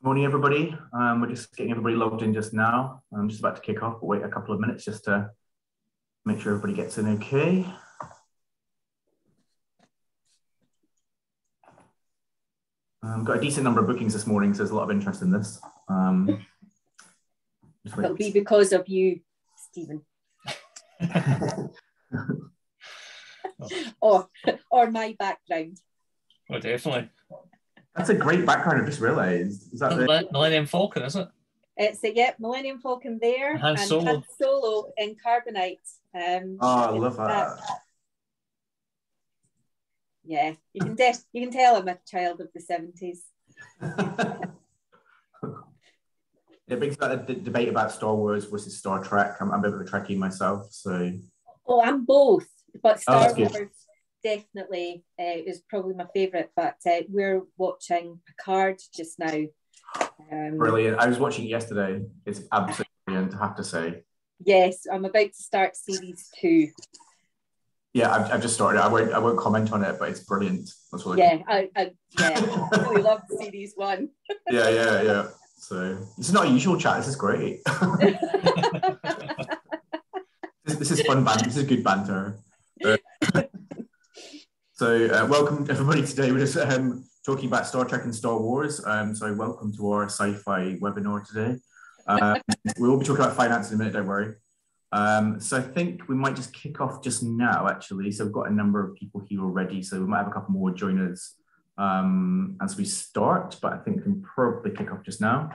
Morning, everybody. We're just getting everybody logged in just now. I'm just about to kick off, but wait a couple of minutes just to make sure everybody gets in okay. Got a decent number of bookings this morning, so there's a lot of interest in this. It'll be because of you, Stephen. or my background. Oh, definitely. That's a great background, I just realised. Is that the Millennium Falcon, is it? It's a Millennium Falcon there, Han Solo. Han Solo in carbonite. oh, I love that. Yeah, you can tell I'm a child of the 70s. It brings back the debate about Star Wars versus Star Trek. I'm a bit of a Trekkie myself, so. Oh, I'm both, but Star Wars good. definitely is probably my favourite. But we're watching Picard just now. Brilliant. I was watching it yesterday. It's absolutely brilliant, I have to say. Yes, I'm about to start series 2. Yeah, I've just started. I won't comment on it, but it's brilliant. That's what I really loved series 1. Yeah. So this is not a usual chat. This is great. This is fun banter. This is good banter. So welcome everybody. Today we're just talking about Star Trek and Star Wars. So welcome to our sci-fi webinar today. We will be talking about finance in a minute. Don't worry. So I think we might just kick off just now, actually. So we've got a number of people here already, so we might have a couple more join us as we start, but I think we can probably kick off just now.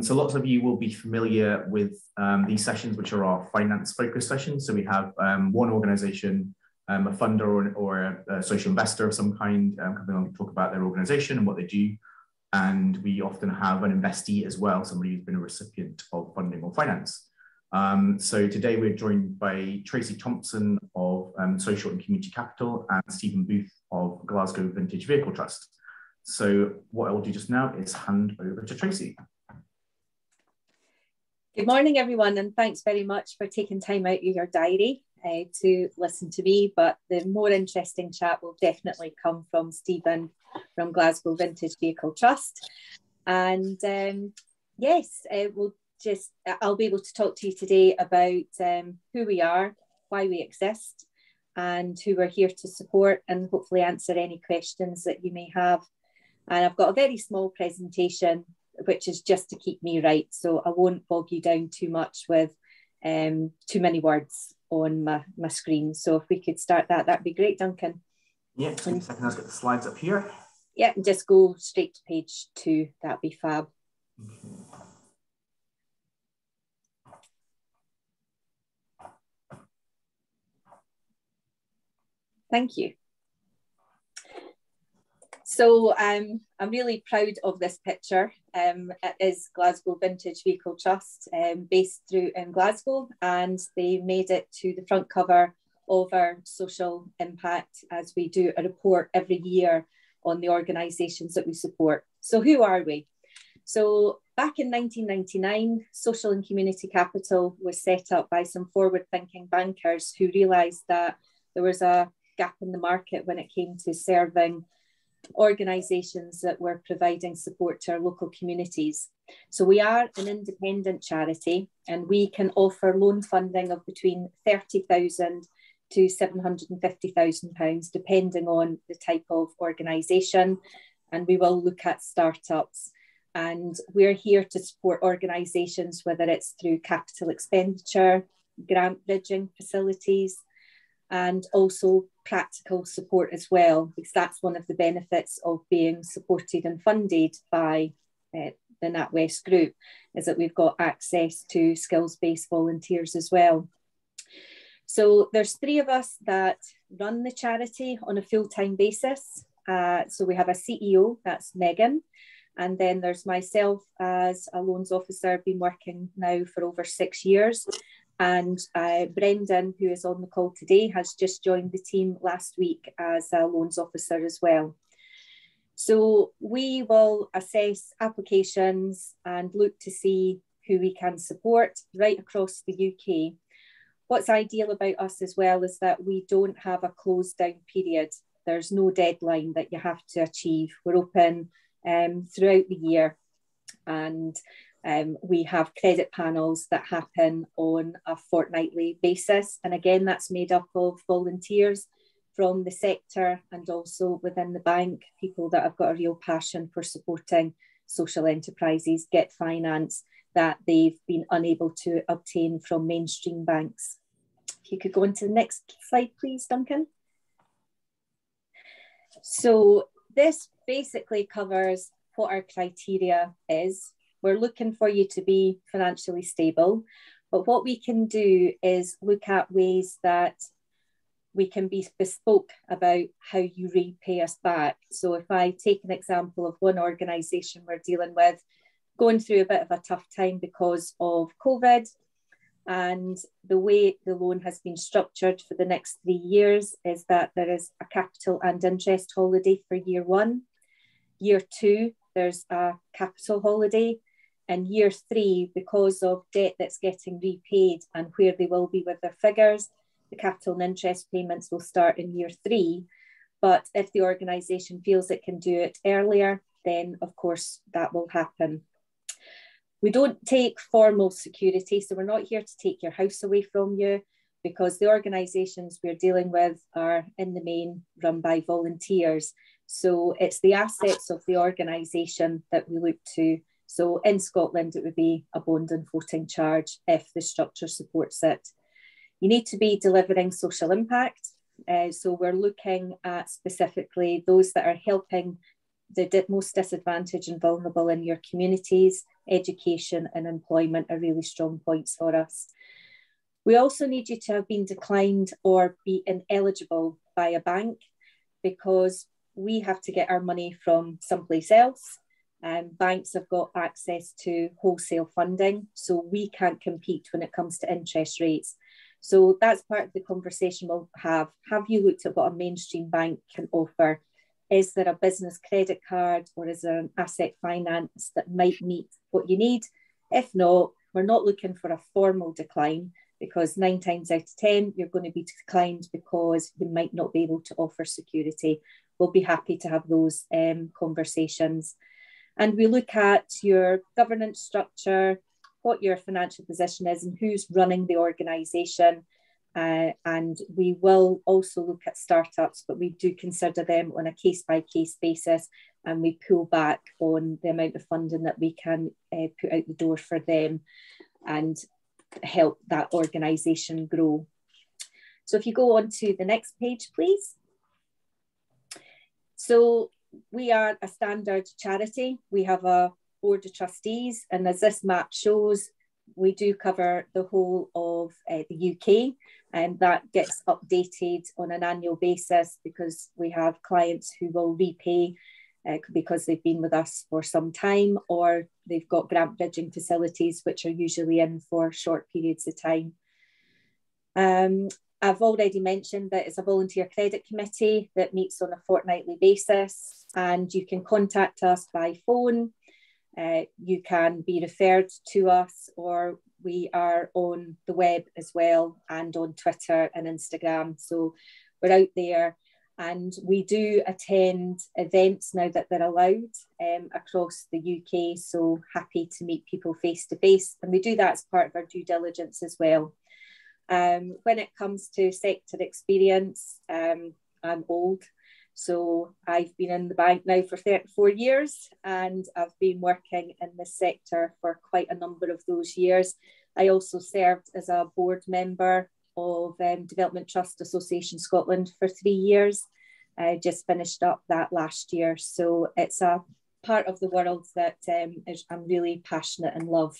So lots of you will be familiar with these sessions, which are our finance-focused sessions. So we have one organisation, a funder or a social investor of some kind coming on to talk about their organisation and what they do. And we often have an investee as well, somebody who's been a recipient of funding or finance. So today we're joined by Tracy Thomson of Social and Community Capital and Stephen Booth of Glasgow Vintage Vehicle Trust. So what I will do just now is hand over to Tracy. Good morning, everyone, and thanks very much for taking time out of your diary to listen to me. But the more interesting chat will definitely come from Stephen from Glasgow Vintage Vehicle Trust. And yes, I'll be able to talk to you today about who we are, why we exist, and who we're here to support, and hopefully answer any questions that you may have. And I've got a very small presentation, which is just to keep me right. So I won't bog you down too much with too many words on my screen. So if we could start that'd be great, Duncan. Yeah, just give me a second, I'll get the slides up here. Yeah, and just go straight to page 2. That'd be fab. Okay. Thank you. So I'm really proud of this picture. It is Glasgow Vintage Vehicle Trust, based through in Glasgow, and they made it to the front cover of our social impact as we do a report every year on the organisations that we support. So who are we? So back in 1999, Social and Community Capital was set up by some forward-thinking bankers who realised that there was a gap in the market when it came to serving organisations that were providing support to our local communities. So we are an independent charity, and we can offer loan funding of between £30,000 to £750,000, depending on the type of organisation. And we will look at startups. And we're here to support organisations, whether it's through capital expenditure, grant bridging facilities, and also practical support as well, because that's one of the benefits of being supported and funded by the NatWest Group, is that we've got access to skills-based volunteers as well. So there's 3 of us that run the charity on a full-time basis. So we have a CEO, that's Megan, and then there's myself as a loans officer, been working now for over 6 years. And Brendan, who is on the call today, has just joined the team last week as a loans officer as well. So we will assess applications and look to see who we can support right across the UK. What's ideal about us as well is that we don't have a closed down period. There's no deadline that you have to achieve. We're open throughout the year. and we have credit panels that happen on a fortnightly basis. And again, that's made up of volunteers from the sector and also within the bank, people that have got a real passion for supporting social enterprises get finance that they've been unable to obtain from mainstream banks. If you could go on to the next slide, please, Duncan. So this basically covers what our criteria is. We're looking for you to be financially stable, but what we can do is look at ways that we can be bespoke about how you repay us back. So if I take an example of one organisation we're dealing with, going through a bit of a tough time because of COVID, and the way the loan has been structured for the next 3 years is that there is a capital and interest holiday for year 1. Year 2, there's a capital holiday. And year 3, because of debt that's getting repaid and where they will be with their figures, the capital and interest payments will start in year 3. But if the organisation feels it can do it earlier, then of course that will happen. We don't take formal security, so we're not here to take your house away from you, because the organisations we're dealing with are in the main run by volunteers. So it's the assets of the organisation that we look to. So in Scotland, it would be a bond and voting charge if the structure supports it. You need to be delivering social impact. So we're looking at specifically those that are helping the most disadvantaged and vulnerable in your communities. Education and employment are really strong points for us. We also need you to have been declined or be ineligible by a bank, because we have to get our money from someplace else. Banks have got access to wholesale funding, so we can't compete when it comes to interest rates. So that's part of the conversation we'll have. Have you looked at what a mainstream bank can offer? Is there a business credit card, or is there an asset finance that might meet what you need? If not, we're not looking for a formal decline, because 9 times out of 10, you're going to be declined because you might not be able to offer security. We'll be happy to have those conversations. And we look at your governance structure, what your financial position is and who's running the organisation. And we will also look at startups, but we do consider them on a case-by-case basis, and we pull back on the amount of funding that we can put out the door for them and help that organisation grow. So if you go on to the next page, please. So we are a standard charity. We have a board of trustees, and as this map shows, we do cover the whole of the UK, and that gets updated on an annual basis because we have clients who will repay because they've been with us for some time, or they've got grant bridging facilities, which are usually in for short periods of time. I've already mentioned that it's a volunteer credit committee that meets on a fortnightly basis, and you can contact us by phone. You can be referred to us, or we are on the web as well, and on Twitter and Instagram. So we're out there, and we do attend events now that they're allowed across the UK. So happy to meet people face to face, and we do that as part of our due diligence as well. When it comes to sector experience, I'm old. So I've been in the bank now for 34 years, and I've been working in this sector for quite a number of those years. I also served as a board member of Development Trust Association Scotland for 3 years. I just finished up that last year. So it's a part of the world that I'm really passionate and love.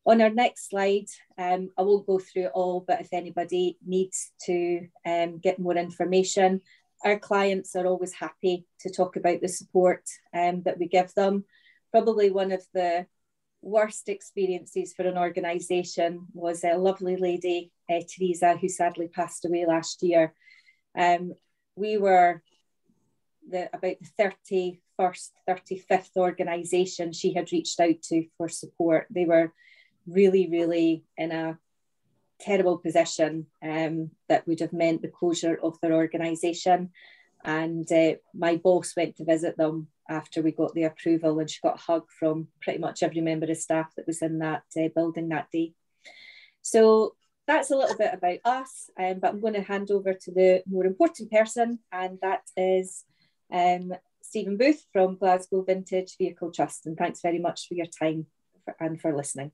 On our next slide, I won't go through it all, but if anybody needs to get more information, our clients are always happy to talk about the support that we give them. Probably one of the worst experiences for an organisation was a lovely lady, Teresa, who sadly passed away last year. We were about the 31st, 35th organisation she had reached out to for support. They were really, really in a terrible position that would have meant the closure of their organisation. And my boss went to visit them after we got the approval, and she got a hug from pretty much every member of staff that was in that building that day. So that's a little bit about us, but I'm going to hand over to the more important person, and that is Stephen Booth from Glasgow Vintage Vehicle Trust. And thanks very much for your time and for listening.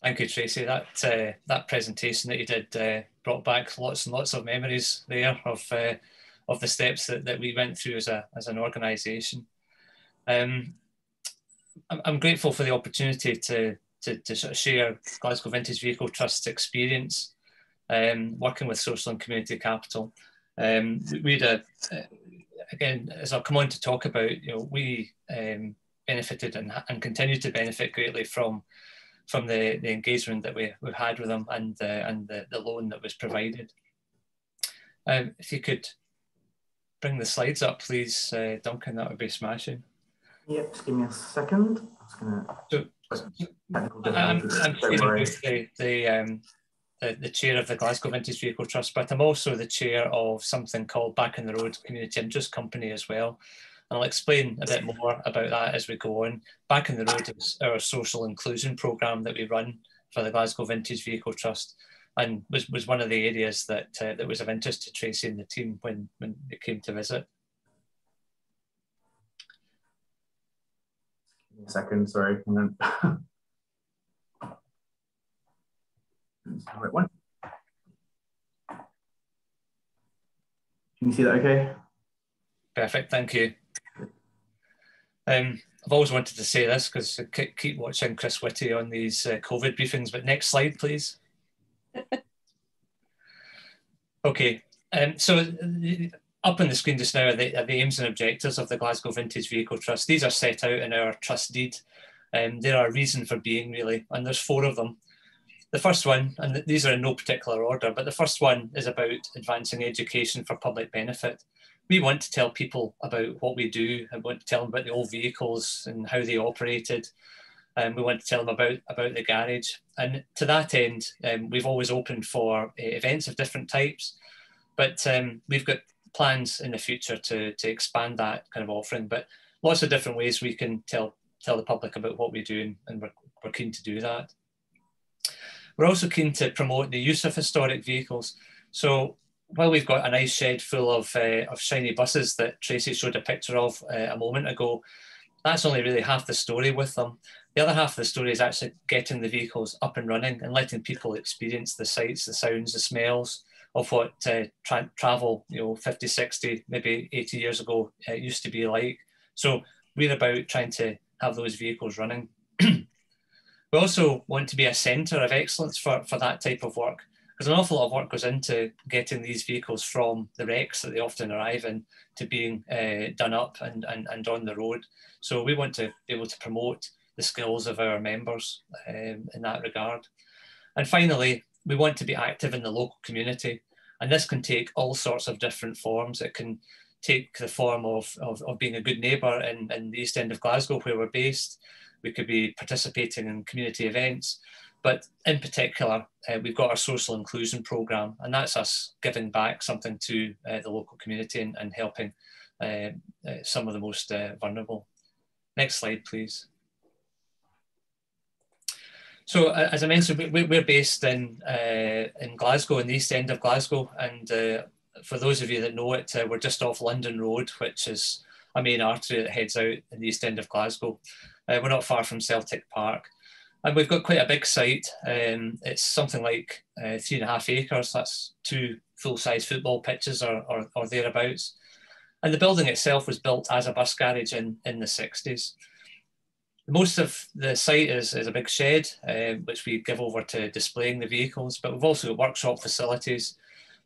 Thank you, Tracy. That presentation that you did brought back lots and lots of memories there of the steps that we went through as an organisation. I'm grateful for the opportunity to sort of share Glasgow Vintage Vehicle Trust's experience working with social and community capital. We had again, as I'll come on to talk about, we benefited and continue to benefit greatly from the engagement that we've had with them and the loan that was provided. If you could bring the slides up, please, Duncan, that would be smashing. Yep, just give me a second. I'm the chair of the Glasgow Vintage Vehicle Trust, but I'm also the chair of something called Back on the Road Community Interest Company as well. And I'll explain a bit more about that as we go on. Back on the Road is our social inclusion programme that we run for the Glasgow Vintage Vehicle Trust, and was one of the areas that was of interest to Tracy and the team when they came to visit. Give me a second, sorry. That's the right one. Can you see that okay? Perfect, thank you. I've always wanted to say this because I keep watching Chris Whitty on these COVID briefings, but next slide, please. Okay, so up on the screen just now are the aims and objectives of the Glasgow Vintage Vehicle Trust. These are set out in our trust deed. There are a reason for being, really, and there's 4 of them. The first one, and these are in no particular order, but the first one is about advancing education for public benefit. We want to tell people about what we do, and want to tell them about the old vehicles and how they operated. We want to tell them about the garage. And to that end, we've always opened for events of different types, but we've got plans in the future to expand that kind of offering, but lots of different ways we can tell the public about what we do, and we're keen to do that. We're also keen to promote the use of historic vehicles. So while we've got a nice shed full of shiny buses that Tracy showed a picture of a moment ago, that's only really half the story with them. The other half of the story is actually getting the vehicles up and running and letting people experience the sights, the sounds, the smells of what travel, 50, 60, maybe 80 years ago used to be like. So we're about trying to have those vehicles running. We also want to be a centre of excellence for that type of work, because an awful lot of work goes into getting these vehicles from the wrecks that they often arrive in to being done up and on the road. So we want to be able to promote the skills of our members in that regard. And finally, we want to be active in the local community. And this can take all sorts of different forms. It can take the form of being a good neighbour in the East End of Glasgow, where we're based. We could be participating in community events, but in particular, we've got our social inclusion programme, and that's us giving back something to the local community and helping some of the most vulnerable. Next slide, please. So as I mentioned, we're based in Glasgow, in the East End of Glasgow, and for those of you that know it, we're just off London Road, which is a main artery that heads out in the East End of Glasgow. We're not far from Celtic Park, and we've got quite a big site. It's something like 3.5 acres. That's 2 full-size football pitches or thereabouts. And the building itself was built as a bus garage in the 60s. Most of the site is a big shed, which we give over to displaying the vehicles, but we've also got workshop facilities.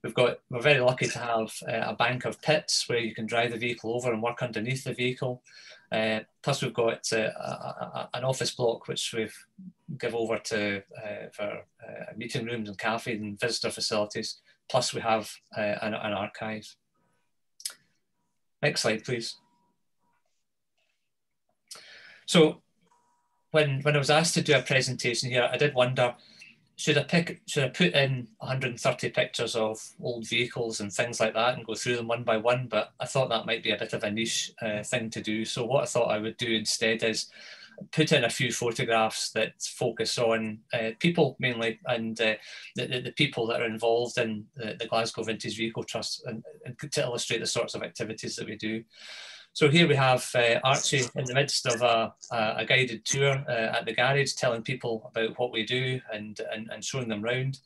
We're very lucky to have a bank of pits where you can drive the vehicle over and work underneath the vehicle. Plus we've got an office block which we've give over to for meeting rooms and cafes and visitor facilities. Plus we have an archive. Next slide, please. So when I was asked to do a presentation here, I did wonder, should I put in 130 pictures of old vehicles and things like that and go through them one by one? But I thought that might be a bit of a niche thing to do. So what I thought I would do instead is put in a few photographs that focus on people mainly, and the people that are involved in the Glasgow Vintage Vehicle Trust, and to illustrate the sorts of activities that we do. So here we have Archie in the midst of a guided tour at the garage, telling people about what we do and showing them around.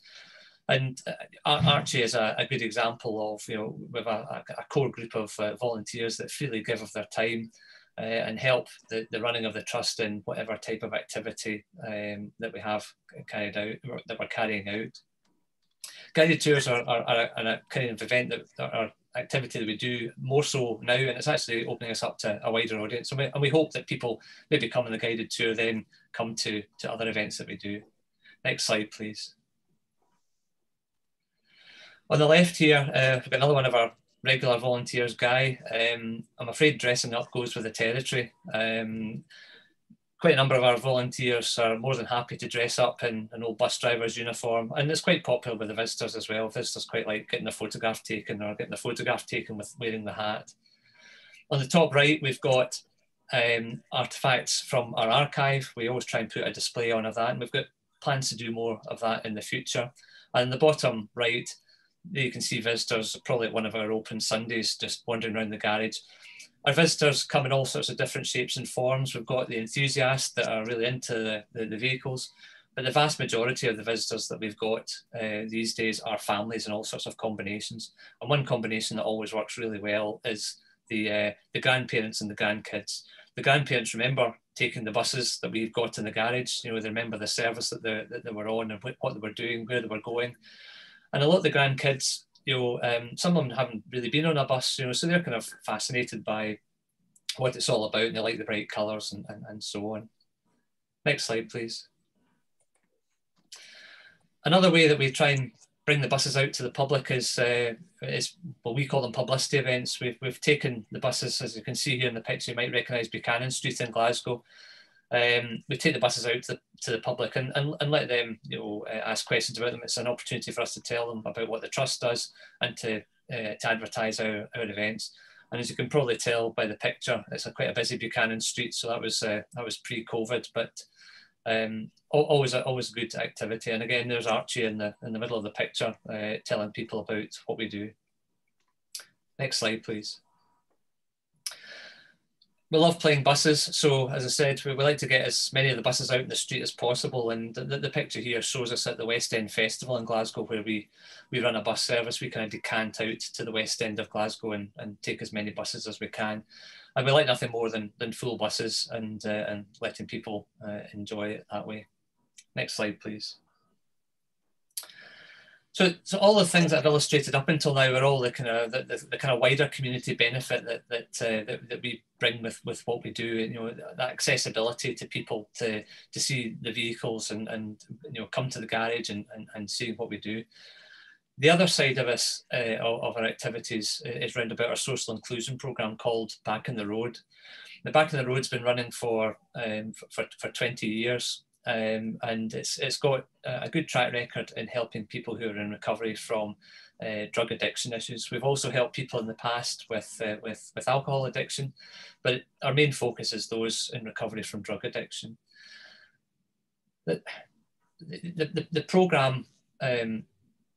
And Archie is a good example of, with a core group of volunteers that freely give of their time and help the running of the trust in whatever type of activity that we have carried out, or that we're carrying out. Guided tours are a kind of event that are activity that we do more so now, and it's actually opening us up to a wider audience. And we hope that people maybe come on the guided tour, then come to other events that we do. Next slide, please. On the left here, we've got another one of our regular volunteers, Guy. I'm afraid dressing up goes with the territory. Quite a number of our volunteers are more than happy to dress up in an old bus driver's uniform, and it's quite popular with the visitors as well. Visitors quite like getting a photograph taken, or getting a photograph taken with wearing the hat. On the top right, we've got artifacts from our archive. We always try and put a display on of that, and we've got plans to do more of that in the future. And in the bottom right, you can see visitors, probably at one of our open Sundays, just wandering around the garage. Our visitors come in all sorts of different shapes and forms. We've got the enthusiasts that are really into the vehicles, but the vast majority of the visitors that we've got these days are families in all sorts of combinations. And one combination that always works really well is the grandparents and the grandkids. The grandparents remember taking the buses that we've got in the garage. They remember the service that they were on and what they were doing, where they were going. And a lot of the grandkids, some of them haven't really been on a bus, so they're kind of fascinated by what it's all about, and they like the bright colours and so on. Next slide, please. Another way that we try and bring the buses out to the public is what we call them publicity events. We've taken the buses, as you can see here in the picture, you might recognise Buchanan Street in Glasgow. We take the buses out to the public and let them ask questions about them. It's an opportunity for us to tell them about what the trust does and to advertise our events. And as you can probably tell by the picture, it's quite a busy Buchanan Street, so that was pre-COVID, but always a good activity. And again, there's Archie in the middle of the picture telling people about what we do. Next slide, please. We love playing buses, so as I said, we like to get as many of the buses out in the street as possible, and the picture here shows us at the West End Festival in Glasgow, where we run a bus service. We kind of decant out to the West End of Glasgow and take as many buses as we can, and we like nothing more than full buses and letting people enjoy it that way. Next slide, please. So all the things that I've illustrated up until now are all the kind of wider community benefit that we bring with what we do. That accessibility to people to see the vehicles and come to the garage and see what we do. The other side of us of our activities is round about our social inclusion programme called Back in the Road. The Back in the Road's been running for 20 years. And it's got a good track record in helping people who are in recovery from drug addiction issues. We've also helped people in the past with alcohol addiction, but our main focus is those in recovery from drug addiction. The programme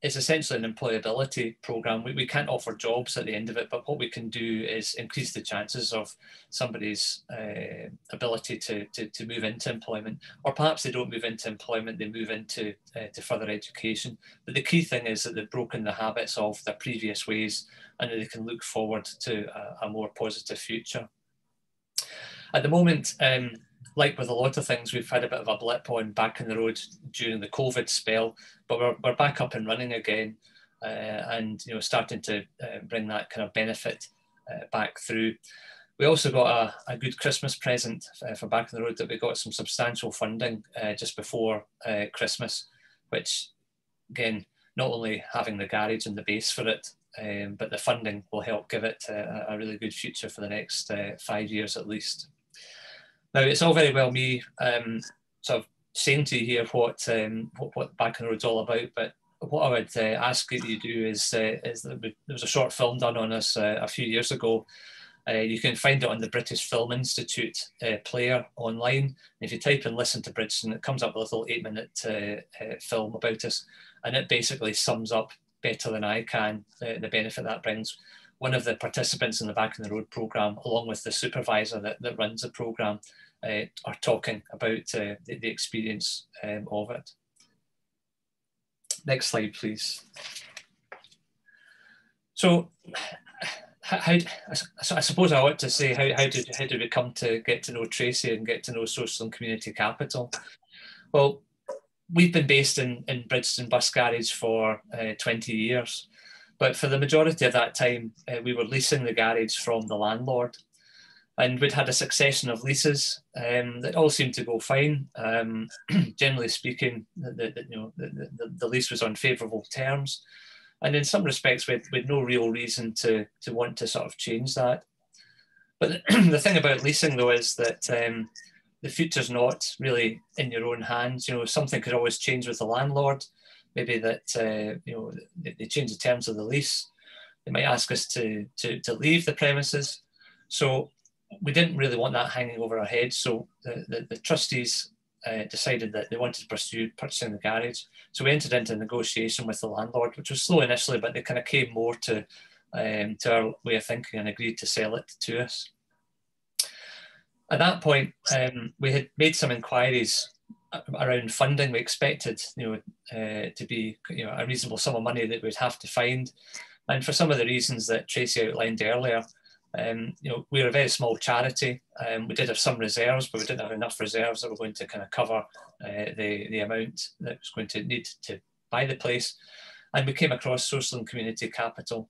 is essentially an employability programme. We can't offer jobs at the end of it, but what we can do is increase the chances of somebody's ability to move into employment, or perhaps they don't move into employment, they move into to further education. But the key thing is that they've broken the habits of their previous ways and that they can look forward to a more positive future. At the moment, like with a lot of things, we've had a bit of a blip on Back in the Road during the COVID spell, but we're back up and running again, and starting to bring that kind of benefit back through. We also got a good Christmas present for Back in the Road, that we got some substantial funding just before Christmas, which again, not only having the garage and the base for it, but the funding will help give it a really good future for the next 5 years at least. Now, it's all very well me sort of saying to you here what Back on the Road's all about, but what I would ask that you do is that there was a short film done on us a few years ago. You can find it on the British Film Institute player online. If you type in "Listen to Bridgestone," it comes up with a little 8-minute film about us, and it basically sums up better than I can the benefit that brings. One of the participants in the Back on the Road programme, along with the supervisor that runs the programme, are talking about the experience of it. Next slide, please. So, I suppose I ought to say, how did we come to get to know Tracy and get to know Social and Community Capital? Well, we've been based in Bridgestone Bus Garage for 20 years, but for the majority of that time, we were leasing the garage from the landlord. And we'd had a succession of leases that all seemed to go fine. Generally speaking, the lease was on favourable terms. And in some respects, we had no real reason to want to sort of change that. But the thing about leasing, though, is that the future's not really in your own hands. You know, something could always change with the landlord. Maybe that they change the terms of the lease. They might ask us to leave the premises. So we didn't really want that hanging over our heads. So the trustees decided that they wanted to pursue purchasing the garage. So we entered into negotiation with the landlord, which was slow initially, but they kind of came more to our way of thinking and agreed to sell it to us. At that point, we had made some inquiries around funding. We expected, to be, a reasonable sum of money that we'd have to find. And for some of the reasons that Tracy outlined earlier, we're a very small charity. We did have some reserves, but we didn't have enough reserves that were going to kind of cover the amount that was going to need to buy the place. And we came across Social and Community Capital.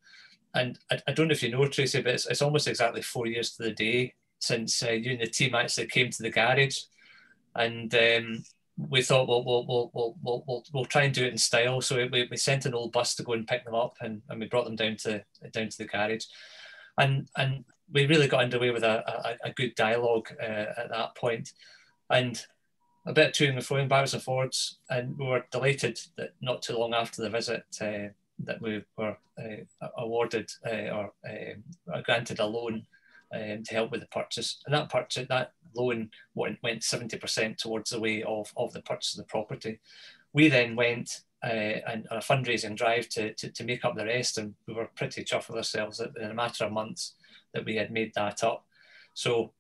And I don't know if you know, Tracy, but it's almost exactly 4 years to the day since you and the team actually came to the garage. And we thought, we'll try and do it in style. So we sent an old bus to go and pick them up, and we brought them down to the garage. And we really got underway with a good dialogue at that point. And a bit of toing and froing, backwards and forwards. And we were delighted that not too long after the visit that we were awarded or granted a loan to help with the purchase. And that loan went 70% towards the way of the purchase of the property. We then went and on a fundraising drive to make up the rest, and we were pretty chuffed with ourselves that in a matter of months that we had made that up. So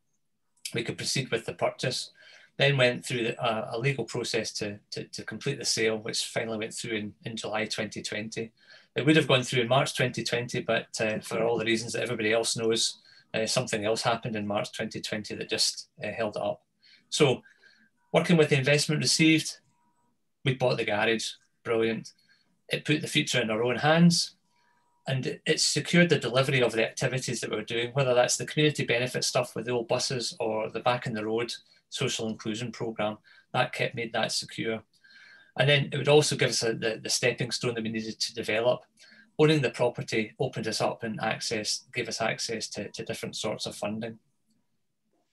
we could proceed with the purchase. Then went through a legal process to complete the sale, which finally went through in July 2020. It would have gone through in March 2020, but for all the reasons that everybody else knows, something else happened in March 2020 that just held it up. So working with the investment received, we bought the garage. Brilliant. It put the future in our own hands, and it secured the delivery of the activities that we were doing, whether that's the community benefit stuff with the old buses or the Back on the Road social inclusion programme. That made that secure. And then it would also give us the stepping stone that we needed to develop. Owning the property opened us up and gave us access to different sorts of funding.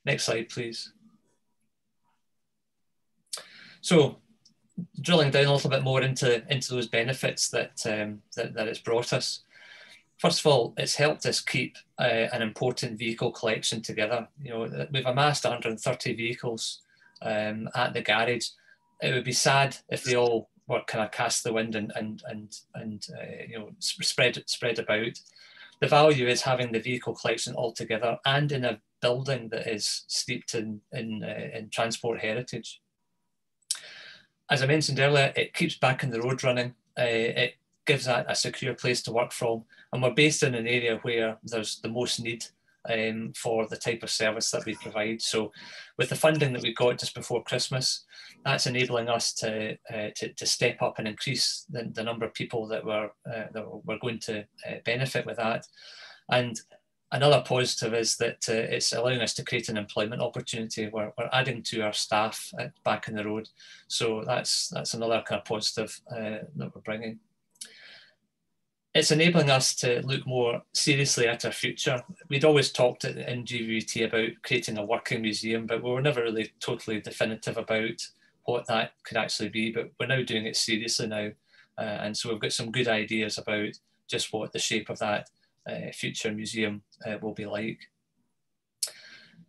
Next slide, please. So, drilling down a little bit more into those benefits that it's brought us. First of all, it's helped us keep an important vehicle collection together. We've amassed 130 vehicles at the garage. It would be sad if they all were kind of cast the wind and spread about. The value is having the vehicle collection all together and in a building that is steeped in transport heritage. As I mentioned earlier, it keeps Back on the Road running. It gives that a secure place to work from. And we're based in an area where there's the most need for the type of service that we provide. So with the funding that we got just before Christmas, that's enabling us to step up and increase the number of people that we're going to benefit with that. And another positive is that it's allowing us to create an employment opportunity. We're adding to our staff Back on the Road. So that's another kind of positive that we're bringing. It's enabling us to look more seriously at our future. We'd always talked in GVT about creating a working museum, but we were never really totally definitive about what that could actually be, but we're now doing it seriously now. And so we've got some good ideas about just what the shape of that future museum will be like.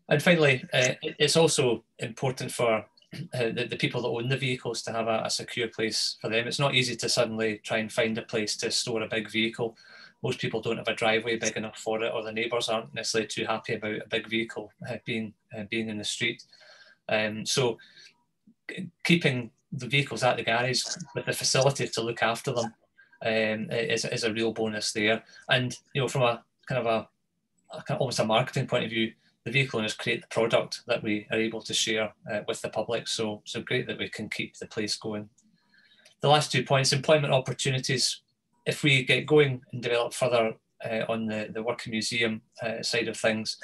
And finally, it's also important for the people that own the vehicles to have a secure place for them. It's not easy to suddenly try and find a place to store a big vehicle. Most people don't have a driveway big enough for it, or the neighbours aren't necessarily too happy about a big vehicle being in the street. So keeping the vehicles at the garage with the facility to look after them is a real bonus there. And from a kind of almost a marketing point of view, the vehicle owners create the product that we are able to share with the public. So great that we can keep the place going. The last 2 points: employment opportunities. If we get going and develop further on the working museum side of things,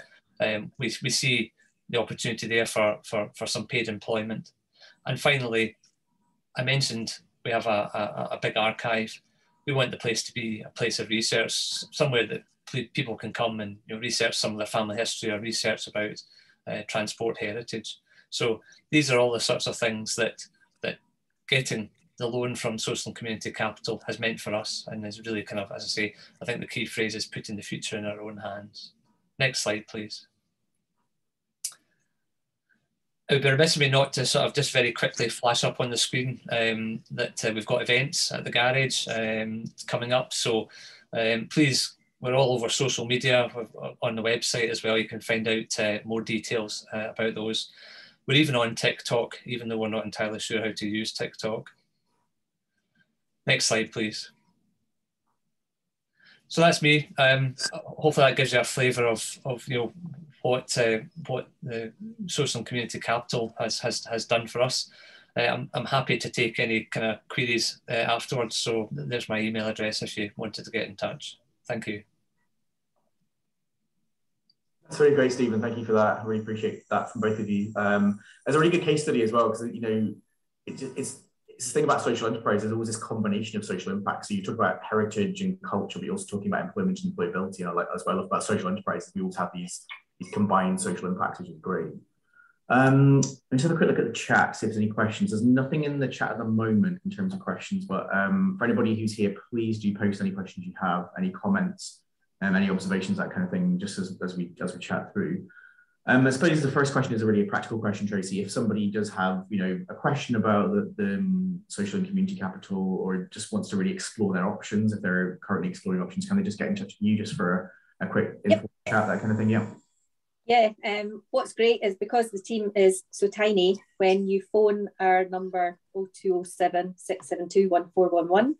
we see the opportunity there for some paid employment. And finally, I mentioned we have a big archive. We want the place to be a place of research, somewhere that people can come and research some of their family history or research about transport heritage. So these are all the sorts of things that getting the loan from Social and Community Capital has meant for us, and is really kind of, as I say, I think the key phrase is putting the future in our own hands. Next slide, please. It would be remiss of me not to sort of just very quickly flash up on the screen that we've got events at the garage coming up. So please, we're all over social media, on the website as well. You can find out more details about those. We're even on TikTok, even though we're not entirely sure how to use TikTok. Next slide, please. So that's me. Hopefully that gives you a flavour of what the Social and Community Capital has done for us. I'm happy to take any kind of queries afterwards. So there's my email address if you wanted to get in touch. Thank you. That's very great, Stephen. Thank you for that. I really appreciate that from both of you. It's a really good case study as well, because it's the thing about social enterprise. There's always this combination of social impact. So you talk about heritage and culture, but you're also talking about employment and employability. And that's what I love about social enterprises. We always have these combined social impacts, which is great. Let's have a quick look at the chat, see if there's any questions. There's nothing in the chat at the moment in terms of questions, but for anybody who's here, please do post any questions you have, any comments, any observations, that kind of thing, just as we chat through. I suppose the first question is a really practical question, Tracy. If somebody does have a question about the social and community capital, or just wants to really explore their options, if they're currently exploring options, can they just get in touch with you just for a quick info chat, that kind of thing? Yeah, what's great is because the team is so tiny, when you phone our number 0207 672 1411,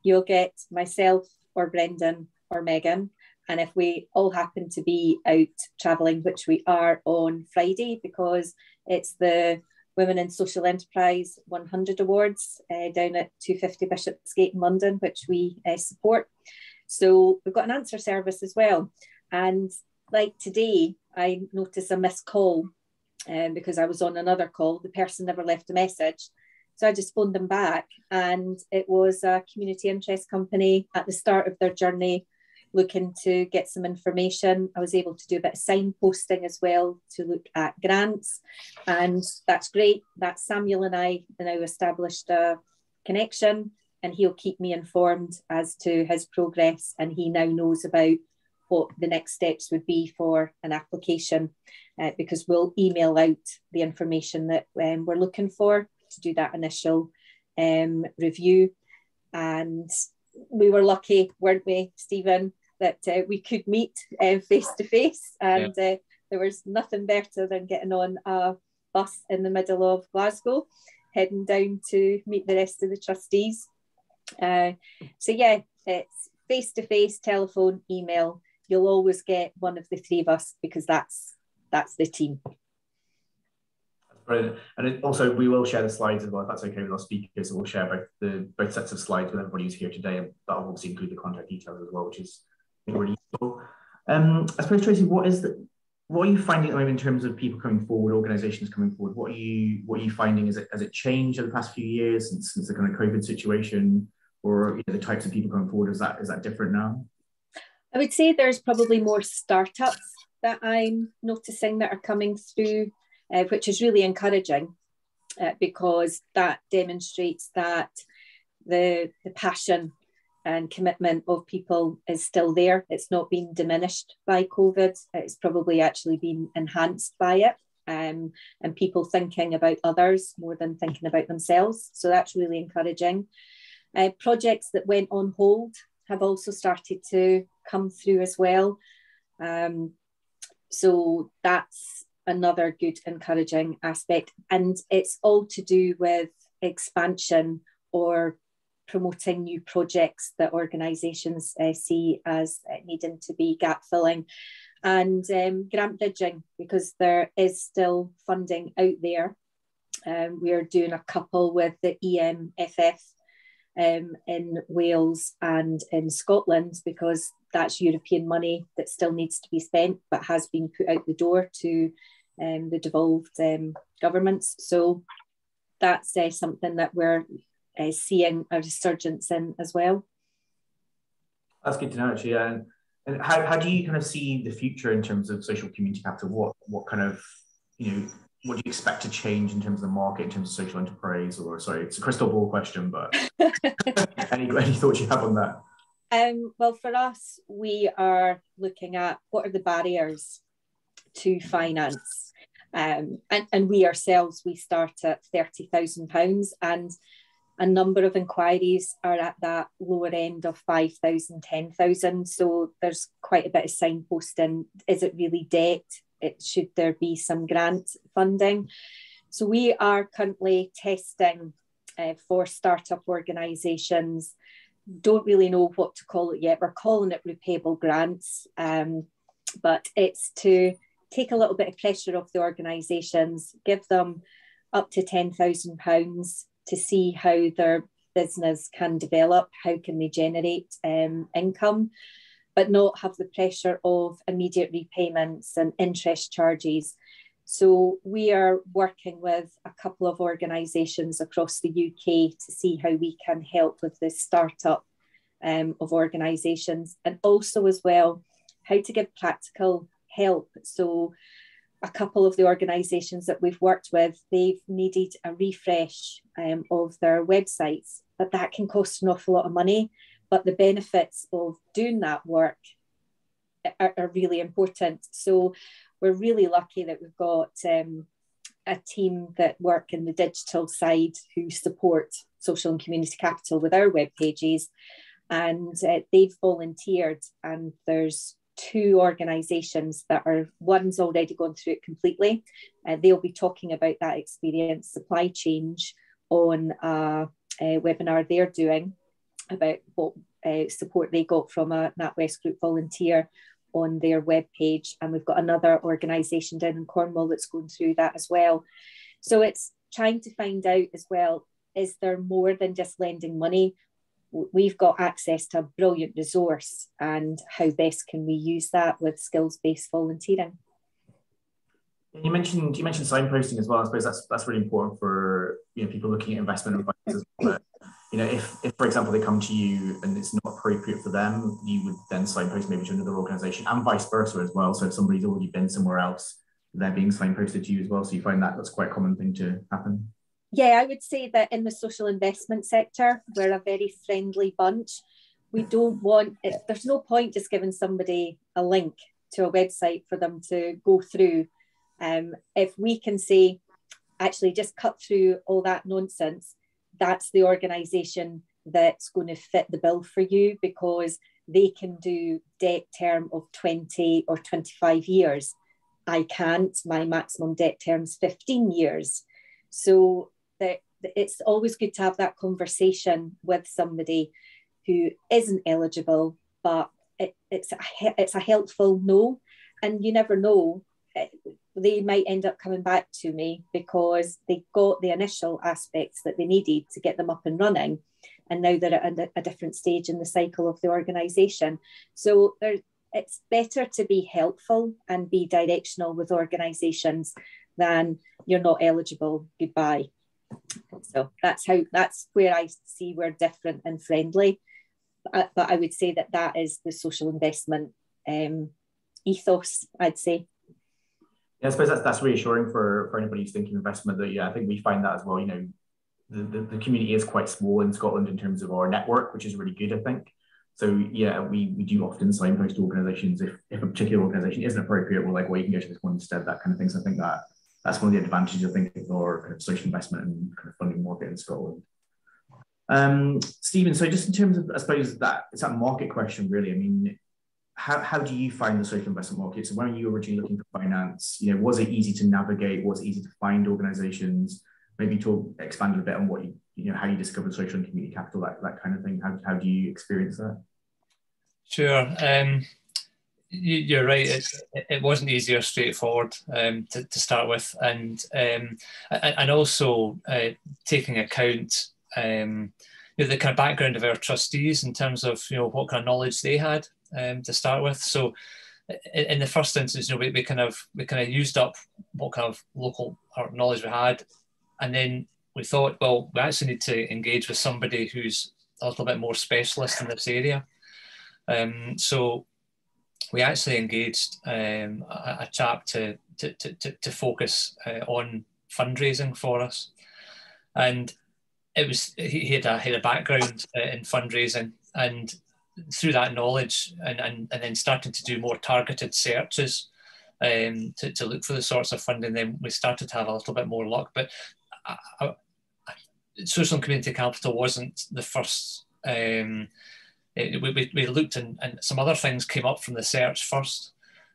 you'll get myself or Brendan or Megan. And if we all happen to be out travelling, which we are on Friday, because it's the Women in Social Enterprise 100 Awards down at 250 Bishopsgate in London, which we support. So we've got an answer service as well. And like today, I noticed a missed call because I was on another call. The person never left a message. So I just phoned them back, and it was a community interest company at the start of their journey, looking to get some information. I was able to do a bit of signposting as well to look at grants, and that's great. That Samuel and I now established a connection, and he'll keep me informed as to his progress, and he now knows about what the next steps would be for an application, because we'll email out the information that we're looking for to do that initial review. And we were lucky, weren't we, Stephen, that we could meet face to face, and there was nothing better than getting on a bus in the middle of Glasgow, heading down to meet the rest of the trustees. So yeah, it's face to face, telephone, email. You'll always get one of the three of us, because that's the team. Brilliant. And also, we will share the slides as well, if that's okay with our speakers. So we'll share both sets of slides with everybody who's here today, and that'll obviously include the contact details as well, which is really useful. I suppose, Tracy, what are you finding at the moment in terms of people coming forward, organisations coming forward? What are you finding? Has it changed over the past few years since the kind of COVID situation, or the types of people coming forward? Is that different now? I would say there's probably more startups that I'm noticing that are coming through, which is really encouraging. because that demonstrates that the passion and commitment of people is still there. It's not been diminished by COVID. It's probably actually been enhanced by it, and people thinking about others more than thinking about themselves. So that's really encouraging. Projects that went on hold have also started to come through as well. So that's another good, encouraging aspect. And it's all to do with expansion or promoting new projects that organisations see as needing to be gap filling, and grant bridging, because there is still funding out there. We are doing a couple with the EMFF in Wales and in Scotland, because that's European money that still needs to be spent but has been put out the door to the devolved governments. So that's something that we're seeing a resurgence in as well. That's good to know, actually. Yeah. And how do you kind of see the future in terms of social community capital? What kind of, what do you expect to change in terms of the market, in terms of social enterprise? Or, sorry, it's a crystal ball question, but any thoughts you have on that? Well, for us, we are looking at what are the barriers to finance. And we ourselves, we start at £30,000, and a number of inquiries are at that lower end of 5,000, 10,000. So there's quite a bit of signposting. Is it really debt? Should there be some grant funding? So we are currently testing for startup organisations. Don't really know what to call it yet. We're calling it repayable grants, but it's to take a little bit of pressure off the organisations, give them up to £10,000 to see how their business can develop, how can they generate income, but not have the pressure of immediate repayments and interest charges. So we are working with a couple of organisations across the UK to see how we can help with the startup of organisations, and also as well how to give practical help. So a couple of the organisations that we've worked with, they've needed a refresh of their websites, but that can cost an awful lot of money. But the benefits of doing that work are really important. So we're really lucky that we've got a team that work in the digital side who support social and community capital with our web pages, and they've volunteered, and there's 2 organisations that are, one's already gone through it completely, and they'll be talking about that experience, supply change, on a webinar they're doing about what support they got from a NatWest Group volunteer on their webpage. And we've got another organisation down in Cornwall that's going through that as well. So it's trying to find out as well, is there more than just lending money? We've got access to a brilliant resource, and how best can we use that with skills-based volunteering? You mentioned signposting as well. I suppose that's really important for people looking at investment and finance as well. If for example they come to you and it's not appropriate for them, you would then signpost maybe to another organisation, and vice versa as well. So if somebody's already been somewhere else, they're being signposted to you as well. So you find that that's quite a common thing to happen. Yeah, I would say that in the social investment sector, we're a very friendly bunch. We don't want it, there's no point just giving somebody a link to a website for them to go through. If we can say, actually just cut through all that nonsense, that's the organisation that's going to fit the bill for you, because they can do debt term of 20 or 25 years. I can't. My maximum debt term's 15 years. So it's always good to have that conversation with somebody who isn't eligible, but it's a helpful no. And you never know, they might end up coming back to me because they got the initial aspects that they needed to get them up and running, and now they're at a different stage in the cycle of the organisation. So it's better to be helpful and be directional with organisations than you're not eligible, goodbye. So that's where I see we're different and friendly. But I would say that is the social investment ethos, I'd say. Yeah, I suppose that's reassuring for anybody who's thinking investment. That I think we find that as well. The community is quite small in Scotland in terms of our network, which is really good, I think. So yeah, we do often signpost organisations if a particular organisation isn't appropriate. We're like, well, you can go to this one instead, that kind of thing. So I think that's one of the advantages, I think, of our kind of social investment and kind of funding market in Scotland. Stephen, so just in terms of, I suppose that it's that market question, really. I mean, how do you find the social investment market? So when you were originally looking for finance, was it easy to navigate? Was it easy to find organisations? Maybe expand a bit on what how you discovered social and community capital, that kind of thing. How do you experience that? Sure. You're right. It wasn't easy or straightforward to start with, and also taking account the kind of background of our trustees in terms of what kind of knowledge they had to start with. So in the first instance, we kind of used up what kind of local knowledge we had, and then we thought, well, we actually need to engage with somebody who's a little bit more specialist in this area. So we actually engaged a chap to focus on fundraising for us, and he had a background in fundraising, and through that knowledge and then starting to do more targeted searches to look for the sorts of funding, then we started to have a little bit more luck. But social and community capital wasn't the first. We looked and some other things came up from the search first.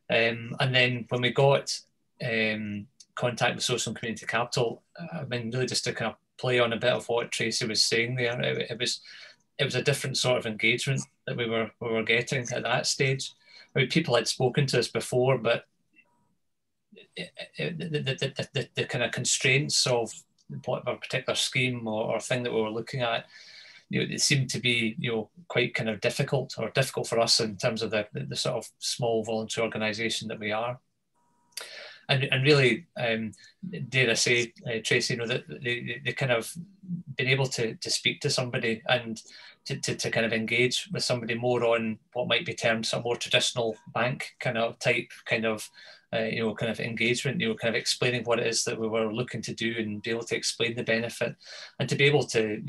And then when we got contact with social and community capital, I mean, really just to kind of play on a bit of what Tracy was saying there, it was a different sort of engagement that we were getting at that stage. I mean, people had spoken to us before, but the kind of constraints of whatever particular scheme or thing that we were looking at, it seemed to be quite kind of difficult for us in terms of the sort of small voluntary organisation that we are. And really, dare I say, Tracy, that they kind of been able to speak to somebody and to kind of engage with somebody more on what might be termed some more traditional bank kind of engagement, kind of explaining what it is that we were looking to do and be able to explain the benefit, and to be able to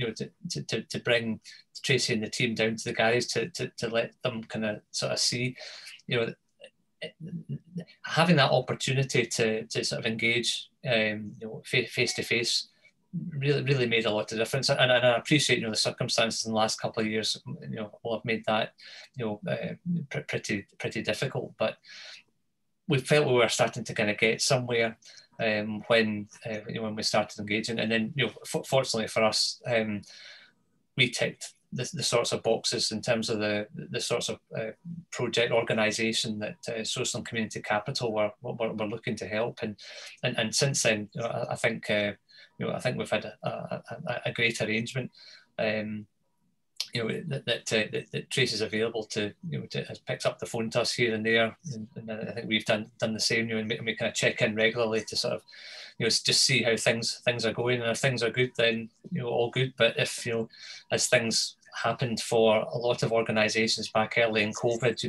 to bring Tracy and the team down to the garage to let them kind of sort of see, having that opportunity to sort of engage face to face really made a lot of difference. And I appreciate the circumstances in the last couple of years will have made that pretty difficult, but we felt we were starting to kind of get somewhere when we started engaging. And then fortunately for us, we ticked the sorts of boxes in terms of the sorts of project organisation that social and community capital were looking to help, and since then I think we've had a great arrangement. That Trace is available to picks up the phone to us here and there, and I think we've done the same. And we kind of check in regularly to sort of just see how things are going, and if things are good, then all good. But if as things happened for a lot of organisations back early in COVID,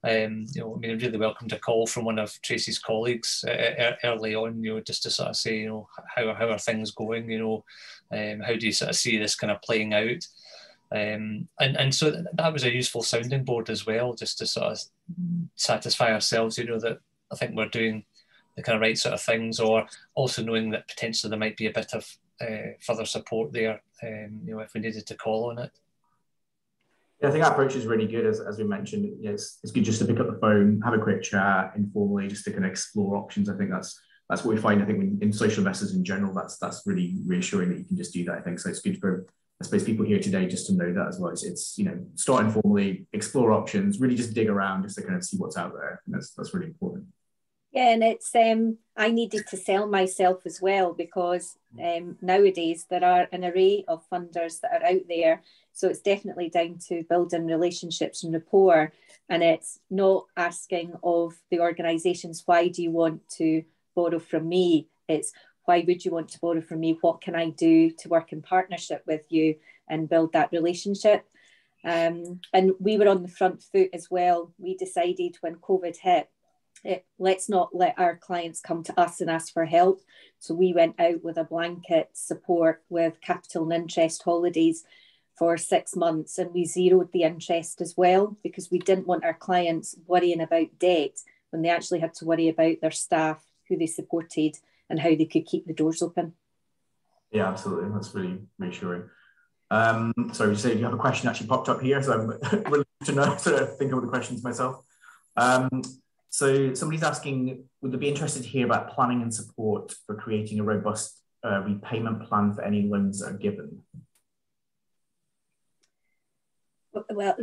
I mean, I really welcomed a call from one of Tracy's colleagues early on, just to sort of say, how are things going? How do you sort of see this kind of playing out? And so that was a useful sounding board as well, just to sort of satisfy ourselves, that I think we're doing the kind of right sort of things, or also knowing that potentially there might be a bit of further support there, if we needed to call on it. Yeah, I think our approach is really good, as we mentioned. It's good just to pick up the phone, have a quick chat informally, just to kind of explore options. I think that's what we find. I think in social investors in general, that's really reassuring that you can just do that. I think so. It's good for, I suppose, people here today just to know that as well. It's start informally, explore options, really just dig around, just to kind of see what's out there. And that's really important. Yeah, and it's I needed to sell myself as well, because nowadays there are an array of funders that are out there. So it's definitely down to building relationships and rapport, and it's not asking of the organisations, why do you want to borrow from me? It's, why would you want to borrow from me? What can I do to work in partnership with you and build that relationship? And we were on the front foot as well. We decided when COVID hit let's not let our clients come to us and ask for help. So we went out with a blanket support with capital and interest holidays for 6 months, and we zeroed the interest as well, because we didn't want our clients worrying about debt when they actually had to worry about their staff, who they supported, and how they could keep the doors open. Yeah, absolutely. That's really reassuring. So you say you have a question actually popped up here, so I'm really to know, sort of think about the questions myself. So somebody's asking, would they be interested to hear about planning and support for creating a robust repayment plan for any loans that are given? Well,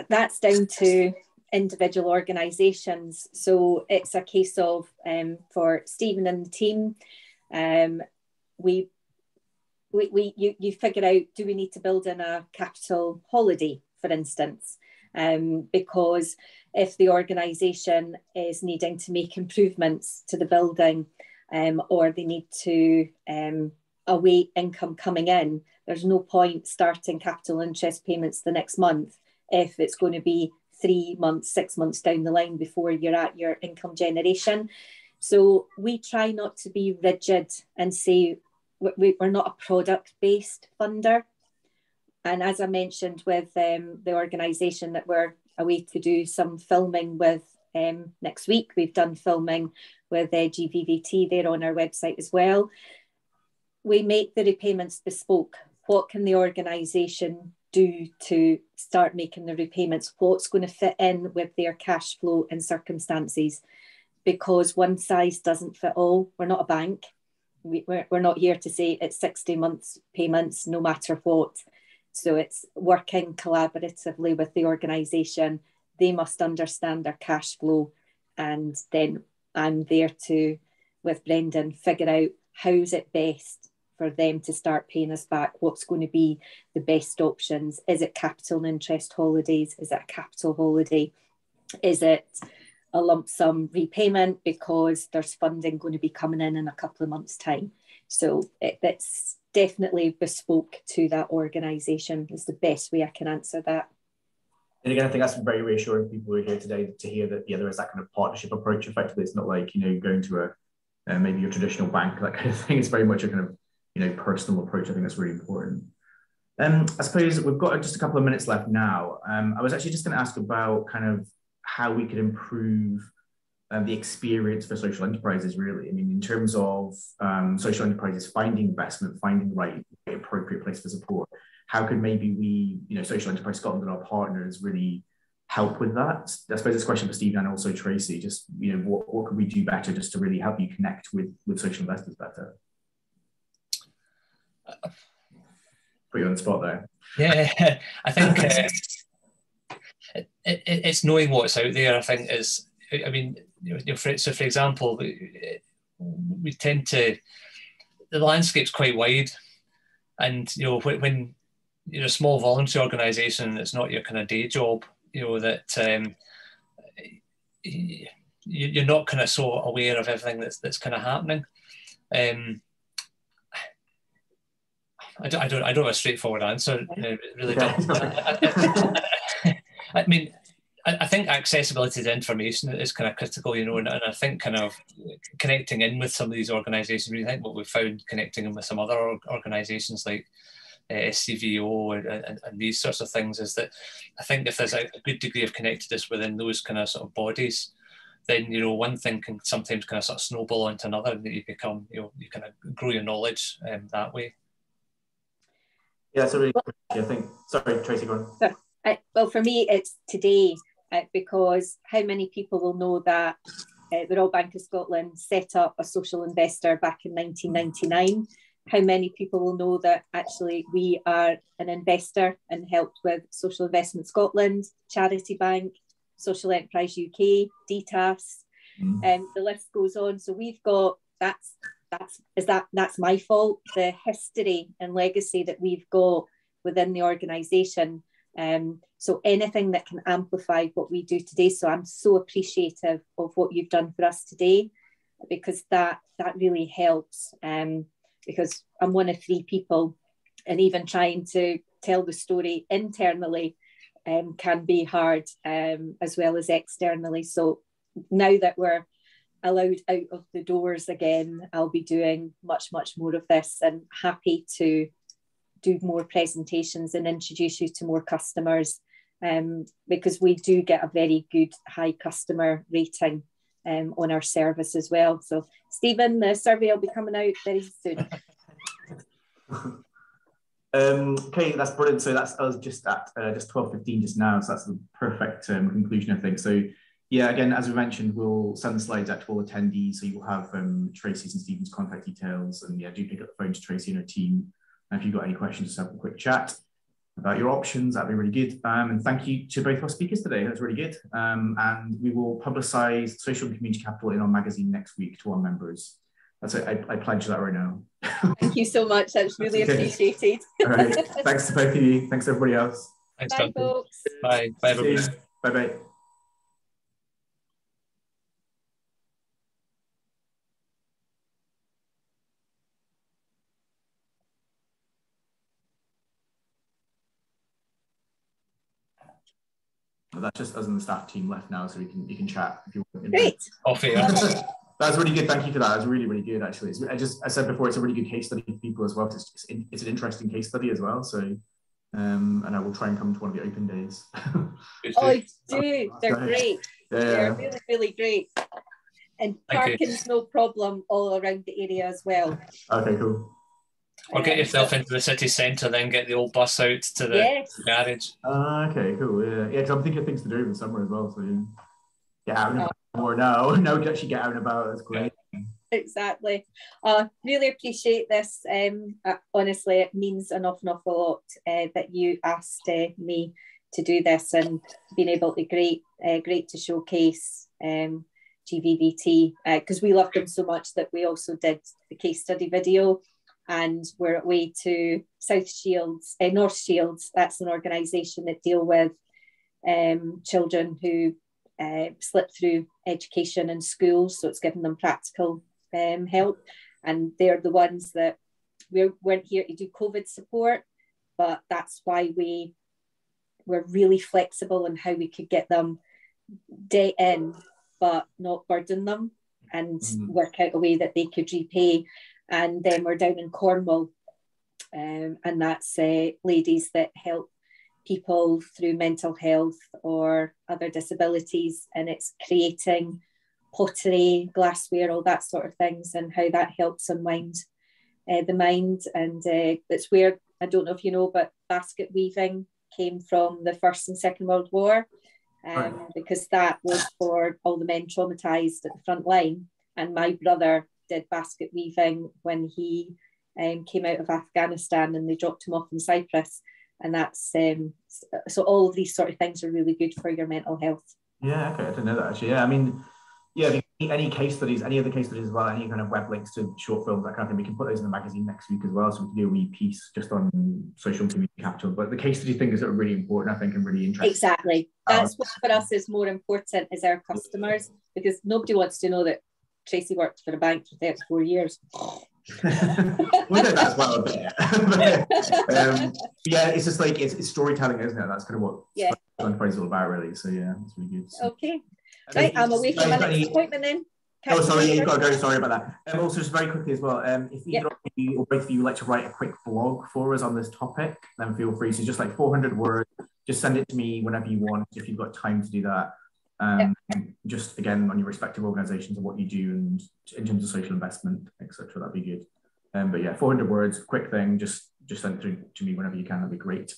that's down to individual organisations. So it's a case of, for Stephen and the team, you figure out, do we need to build in a capital holiday, for instance? Because if the organisation is needing to make improvements to the building, or they need to await income coming in, there's no point starting capital interest payments the next month if it's going to be 3 months, 6 months down the line before you're at your income generation. So we try not to be rigid and say we're not a product-based funder. And as I mentioned with the organisation that we're away to do some filming with next week, we've done filming with GVVT there on our website as well. We make the repayments bespoke. What can the organisation do to start making the repayments? What's going to fit in with their cash flow and circumstances? Because one size doesn't fit all. We're not a bank. We're not here to say it's 60 months payments no matter what. So it's working collaboratively with the organisation. They must understand their cash flow, and then I'm there to, with Brendan, figure out how's it best for them to start paying us back. What's going to be the best options? Is it capital and interest holidays? Is it a capital holiday? Is it a lump sum repayment because there's funding going to be coming in a couple of months' time? So it's definitely bespoke to that organisation is the best way I can answer that. And again, I think that's very reassuring people who are here today to hear that, yeah, there is that kind of partnership approach. Effectively, it's not like, you know, going to a maybe your traditional bank, that kind of thing. It's very much a kind of, you know, personal approach. I think that's really important. I suppose we've got just a couple of minutes left now. I was actually just going to ask about kind of how we could improve the experience for social enterprises, really. I mean, in terms of social enterprises finding investment, finding the right appropriate place for support, how could maybe we, you know, Social Enterprise Scotland and our partners really help with that? I suppose this question for Stephen and also Tracy, just, you know, what could we do better just to really help you connect with social investors better? Put you on the spot there. Yeah, I think it's knowing what's out there. I think is, I mean, so for example, we tend to, the landscape's quite wide, and you know, when you're a small voluntary organisation, it's not your kind of day job, you know, that you're not kind of so aware of everything that's kind of happening. I don't have a straightforward answer. Really don't. I mean, I think accessibility to information is kind of critical, you know, and I think kind of connecting in with some of these organisations. I think what we've found connecting in with some other organisations like SCVO and these sorts of things is that I think if there's a good degree of connectedness within those kind of sort of bodies, then, you know, one thing can sometimes kind of sort of snowball onto another, and you become, you know, you kind of grow your knowledge that way. Yeah, so really, I think, sorry, Tracy, go on. Well, for me, it's today, because how many people will know that the Royal Bank of Scotland set up a social investor back in 1999? How many people will know that actually we are an investor and helped with Social Investment Scotland, Charity Bank, Social Enterprise UK, DTAS, and the list goes on. So we've got, that's my fault, the history and legacy that we've got within the organisation. So anything that can amplify what we do today. So I'm so appreciative of what you've done for us today, because that really helps. Because I'm one of 3 people, and even trying to tell the story internally can be hard, as well as externally. So now that we're allowed out of the doors again, I'll be doing much more of this, and happy to do more presentations and introduce you to more customers, because we do get a very good high customer rating on our service as well. So Stephen, the survey will be coming out very soon. Okay, that's brilliant. So that's us just at just 12:15 just now. So that's the perfect conclusion, I think. So yeah, again, as we mentioned, we'll send the slides out to all attendees. So you'll have Tracy's and Stephen's contact details. And yeah, do pick up the phone to Tracy and her team. And if you've got any questions, just have a quick chat about your options. That'd be really good. And thank you to both our speakers today. That's really good. And we will publicise Social and Community Capital in our magazine next week to our members. That's it. I pledge that right now. Thank you so much. That's really appreciated. All right. Thanks to both of you. Thanks to everybody else. Thanks, Bye, Duncan. folks. Bye. Bye, everybody. Bye-bye. That's just us and the staff team left now, so you can chat if you want. Great. Off here. That's really good. Thank you for that. That's really good, actually. I said before, it's a really good case study for people as well. It's an interesting case study as well. So, and I will try and come to one of the open days. Oh, do. They're great. Yeah. They're really, really great. And parking's no problem all around the area as well. Okay, cool. Or get yourself into the city centre, then get the old bus out to the garage. Okay, cool. Yeah, because I'm thinking of things to do in the summer as well. So yeah, get out and about more now. Now we can actually get out and about. That's great. Exactly. Really appreciate this. Honestly, it means an awful lot that you asked me to do this, and being able to great to showcase GVVT, because we love them so much that we also did the case study video. And we're away to North Shields. That's an organisation that deal with children who slip through education in schools. So it's giving them practical help. And they're the ones that we weren't here to do COVID support, but that's why we were really flexible in how we could get them day in, but not burden them, and work out a way that they could repay. And then we're down in Cornwall, and that's ladies that help people through mental health or other disabilities, and it's creating pottery, glassware, all that sort of things, and how that helps unwind the mind. And that's where, I don't know if you know, but basket weaving came from the First and Second World War, because that was for all the men traumatised at the front line. And my brother did basket weaving when he came out of Afghanistan, and they dropped him off in Cyprus. And that's so all of these sort of things are really good for your mental health. Yeah, okay, I didn't know that actually. Yeah, I mean, yeah, any case studies, any other case studies as well, any kind of web links to short films, that kind of thing, we can put those in the magazine next week as well. So we can do a wee piece just on social and community capital. But the case study things are really important, I think, and really interesting. Exactly. That's what for us is more important, is our customers, because nobody wants to know that Tracy worked for a bank for 34 years. We know that as well a bit. But, yeah, it's just like it's storytelling, isn't it? That's kind of what Duncan is all about, really. So yeah, it's really good. So. Okay, right, I'm away from my next appointment then. Oh, sorry, you've got to go. Sorry about that. Also, just very quickly as well, if either of you or both of you would like to write a quick blog for us on this topic, then feel free. So just like 400 words, just send it to me whenever you want, if you've got time to do that. Just again on your respective organisations and what you do, and in terms of social investment, etc. That'd be good. But yeah, 400 words, quick thing. Just send it through to me whenever you can. That'd be great.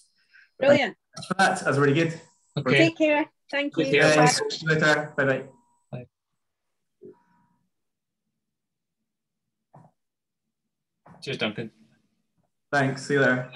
Brilliant. Thanks for that. That's really good. Okay. Take care. Thank you. Bye. See you later. Bye bye. Cheers, Duncan. Thanks. See you there.